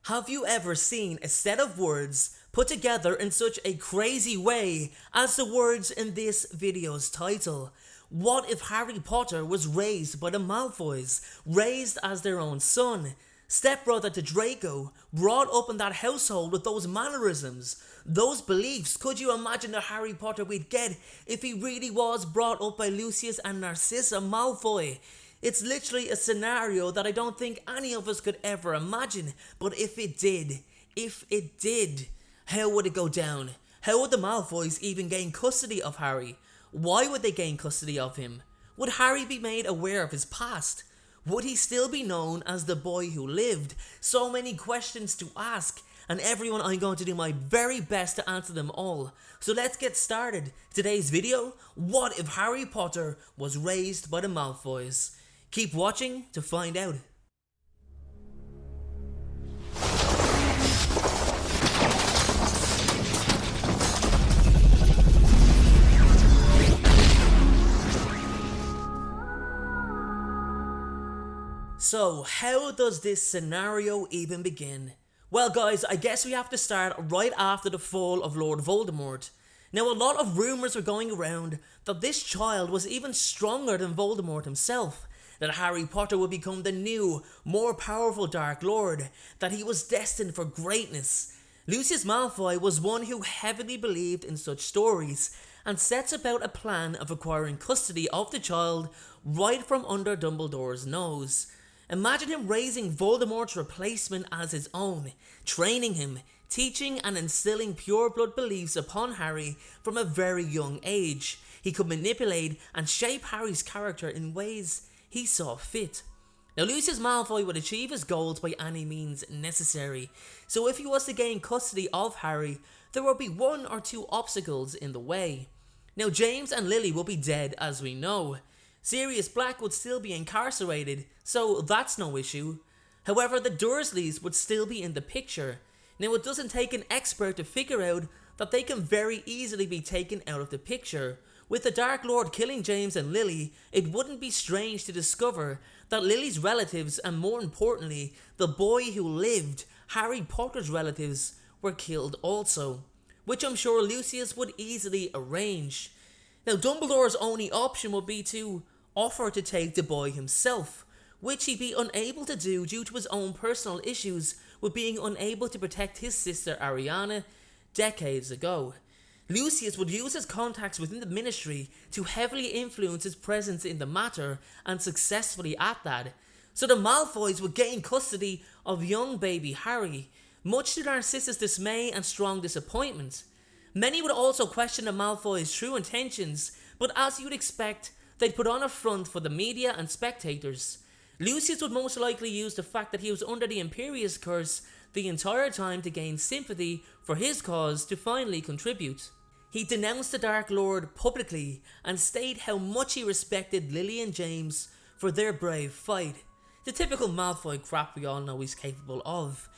Have you ever seen a set of words put together in such a crazy way as the words in this video's title? What if Harry Potter was raised by the Malfoys, raised as their own son, stepbrother to Draco, brought up in that household with those mannerisms, those beliefs? Could you imagine the Harry Potter we'd get if he really was brought up by Lucius and Narcissa Malfoy? It's literally a scenario that I don't think any of us could ever imagine, but if it did, how would it go down? How would the Malfoys even gain custody of Harry? Why would they gain custody of him? Would Harry be made aware of his past? Would he still be known as the boy who lived? So many questions to ask, and everyone, I'm going to do my very best to answer them all. So let's get started. Today's video, what if Harry Potter was raised by the Malfoys? Keep watching to find out. So, how does this scenario even begin? Well guys, I guess we have to start right after the fall of Lord Voldemort. Now, a lot of rumours were going around that this child was even stronger than Voldemort himself, that Harry Potter would become the new, more powerful Dark Lord, that he was destined for greatness. Lucius Malfoy was one who heavily believed in such stories, and sets about a plan of acquiring custody of the child right from under Dumbledore's nose. Imagine him raising Voldemort's replacement as his own, training him, teaching and instilling pure-blood beliefs upon Harry from a very young age. He could manipulate and shape Harry's character in ways he saw fit. Now, Lucius Malfoy would achieve his goals by any means necessary, so if he was to gain custody of Harry, there would be one or two obstacles in the way. Now, James and Lily will be dead, as we know. Sirius Black would still be incarcerated, so that's no issue. However, the Dursleys would still be in the picture. Now, it doesn't take an expert to figure out that they can very easily be taken out of the picture. With the Dark Lord killing James and Lily, it wouldn't be strange to discover that Lily's relatives, and more importantly, the boy who lived, Harry Potter's relatives, were killed also, which I'm sure Lucius would easily arrange. Now, Dumbledore's only option would be to offer to take the boy himself, which he'd be unable to do due to his own personal issues with being unable to protect his sister Ariana decades ago. Lucius would use his contacts within the ministry to heavily influence his presence in the matter, and successfully at that. So the Malfoys would gain custody of young baby Harry, much to Narcissa's dismay and strong disappointment. Many would also question the Malfoys' true intentions, but as you'd expect, they'd put on a front for the media and spectators. Lucius would most likely use the fact that he was under the Imperius Curse the entire time to gain sympathy for his cause to finally contribute. He denounced the Dark Lord publicly and stated how much he respected Lily and James for their brave fight. The typical Malfoy crap we all know he's capable of.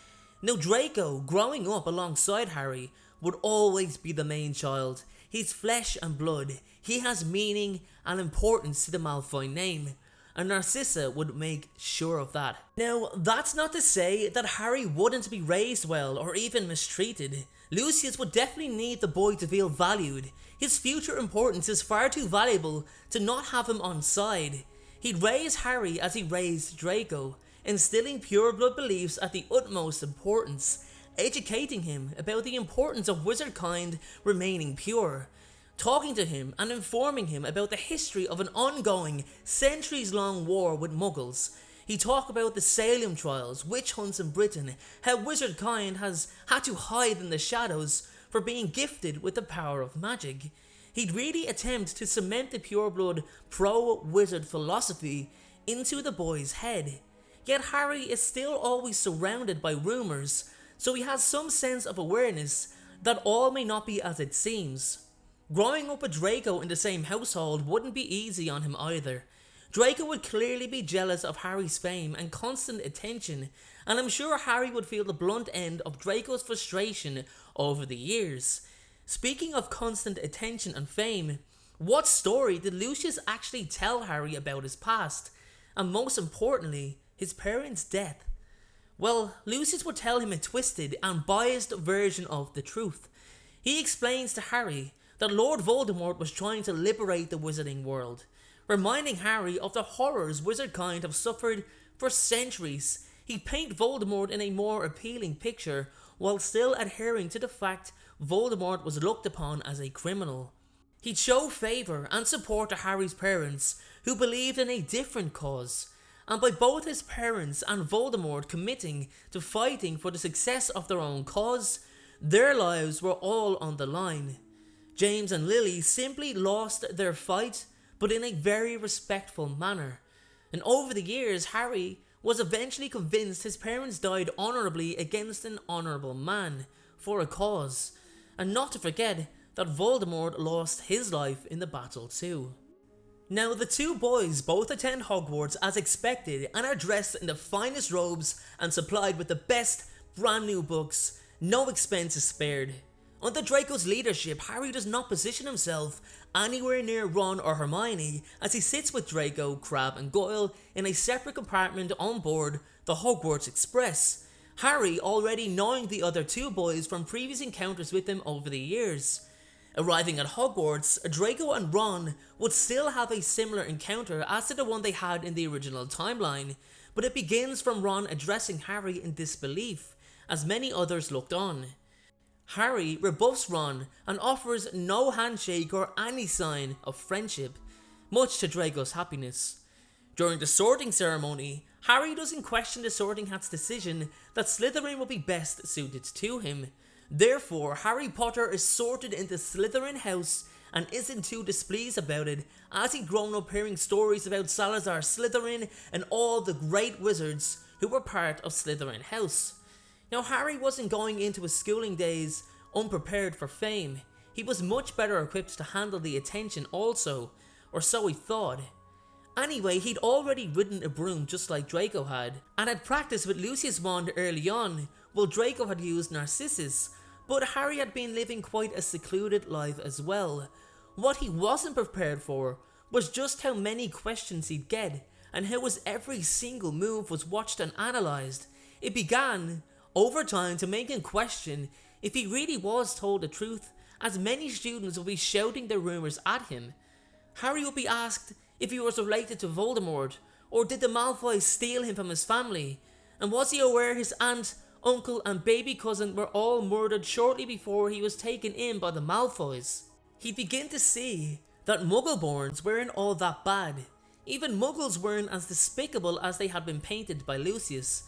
Now, Draco, growing up alongside Harry, would always be the main child. He's flesh and blood. He has meaning and importance to the Malfoy name, and Narcissa would make sure of that. Now, that's not to say that Harry wouldn't be raised well or even mistreated. Lucius would definitely need the boy to feel valued. His future importance is far too valuable to not have him on side. He'd raise Harry as he raised Draco, instilling pure blood beliefs at the utmost importance, educating him about the importance of wizard kind remaining pure, talking to him and informing him about the history of an ongoing, centuries-long war with Muggles. He talked about the Salem trials, witch hunts in Britain, how wizard kind has had to hide in the shadows for being gifted with the power of magic. He'd really attempt to cement the pureblood pro-wizard philosophy into the boy's head. Yet Harry is still always surrounded by rumours, so he has some sense of awareness that all may not be as it seems. Growing up with Draco in the same household wouldn't be easy on him either. Draco would clearly be jealous of Harry's fame and constant attention, and I'm sure Harry would feel the blunt end of Draco's frustration over the years. Speaking of constant attention and fame, what story did Lucius actually tell Harry about his past, and most importantly, his parents' death? Well, Lucius would tell him a twisted and biased version of the truth. He explains to Harry that Lord Voldemort was trying to liberate the wizarding world, reminding Harry of the horrors wizardkind have suffered for centuries. He'd paint Voldemort in a more appealing picture while still adhering to the fact Voldemort was looked upon as a criminal. He'd show favour and support to Harry's parents, who believed in a different cause, and by both his parents and Voldemort committing to fighting for the success of their own cause, their lives were all on the line. James and Lily simply lost their fight, but in a very respectful manner. And over the years, Harry was eventually convinced his parents died honourably against an honourable man, for a cause, and not to forget that Voldemort lost his life in the battle too. Now, the two boys both attend Hogwarts as expected and are dressed in the finest robes and supplied with the best brand new books. No expense is spared. Under Draco's leadership, Harry does not position himself anywhere near Ron or Hermione as he sits with Draco, Crabbe and Goyle in a separate compartment on board the Hogwarts Express. Harry already knowing the other two boys from previous encounters with them over the years. Arriving at Hogwarts, Draco and Ron would still have a similar encounter as to the one they had in the original timeline, but it begins from Ron addressing Harry in disbelief, as many others looked on. Harry rebuffs Ron and offers no handshake or any sign of friendship, much to Draco's happiness. During the sorting ceremony, Harry doesn't question the Sorting Hat's decision that Slytherin would be best suited to him. Therefore, Harry Potter is sorted into Slytherin House and isn't too displeased about it, as he'd grown up hearing stories about Salazar Slytherin and all the great wizards who were part of Slytherin House. Now, Harry wasn't going into his schooling days unprepared for fame. He was much better equipped to handle the attention also, or so he thought. Anyway, he'd already ridden a broom just like Draco had, and had practiced with Lucius' wand early on, while Draco had used Narcissus, but Harry had been living quite a secluded life as well. What he wasn't prepared for was just how many questions he'd get, and how his every single move was watched and analysed. It began, over time, to make him question if he really was told the truth, as many students would be shouting their rumours at him. Harry would be asked if he was related to Voldemort, or did the Malfoys steal him from his family, and was he aware his aunt, uncle and baby cousin were all murdered shortly before he was taken in by the Malfoys. He'd begin to see that Muggleborns weren't all that bad. Even Muggles weren't as despicable as they had been painted by Lucius.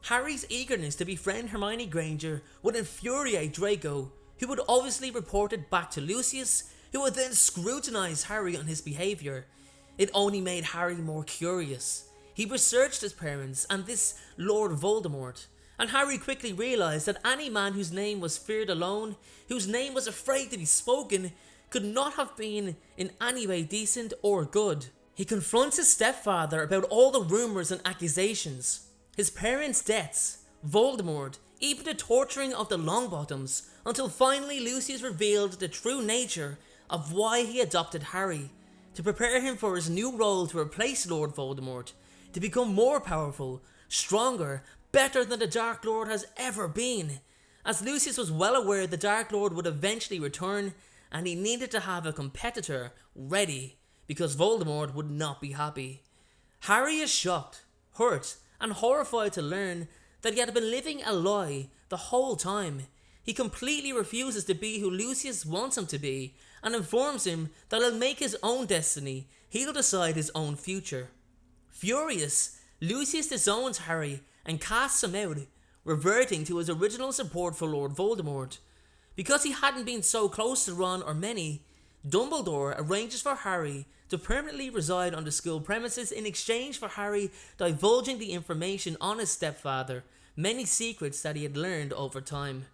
Harry's eagerness to befriend Hermione Granger would infuriate Draco, who would obviously report it back to Lucius, who would then scrutinise Harry on his behaviour. It only made Harry more curious. He researched his parents and this Lord Voldemort, and Harry quickly realised that any man whose name was feared alone, whose name was afraid to be spoken, could not have been in any way decent or good. He confronts his stepfather about all the rumours and accusations, his parents' deaths, Voldemort, even the torturing of the Longbottoms, until finally Lucius revealed the true nature of why he adopted Harry, to prepare him for his new role to replace Lord Voldemort, to become more powerful, stronger, better than the Dark Lord has ever been. As Lucius was well aware the Dark Lord would eventually return, and he needed to have a competitor ready, because Voldemort would not be happy. Harry is shocked, hurt, and horrified to learn that he had been living a lie the whole time. He completely refuses to be who Lucius wants him to be, and informs him that he'll make his own destiny, he'll decide his own future. Furious, Lucius disowns Harry and casts him out, reverting to his original support for Lord Voldemort. Because he hadn't been so close to Ron or many, Dumbledore arranges for Harry to permanently reside on the school premises in exchange for Harry divulging the information on his stepfather, many secrets that he had learned over time.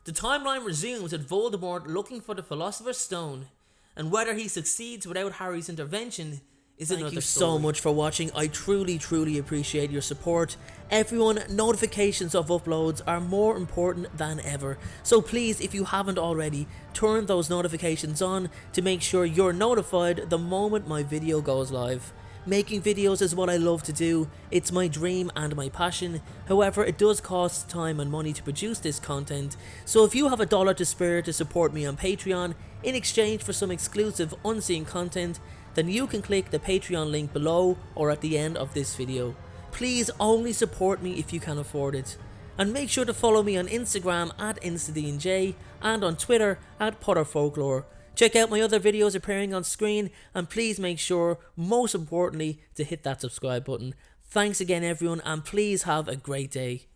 The timeline resumes with Voldemort looking for the Philosopher's Stone, and whether he succeeds without Harry's intervention is another story. Thank you so much for watching. I truly appreciate your support. Everyone, notifications of uploads are more important than ever, so please, if you haven't already, turn those notifications on to make sure you're notified the moment my video goes live. Making videos is what I love to do, it's my dream and my passion. However, it does cost time and money to produce this content, so if you have $1 to spare to support me on Patreon in exchange for some exclusive unseen content, then you can click the Patreon link below or at the end of this video. Please only support me if you can afford it. And make sure to follow me on Instagram at InstaDNJ and on Twitter at PotterFolklore. Check out my other videos appearing on screen, and please make sure, most importantly, to hit that subscribe button. Thanks again everyone, and please have a great day.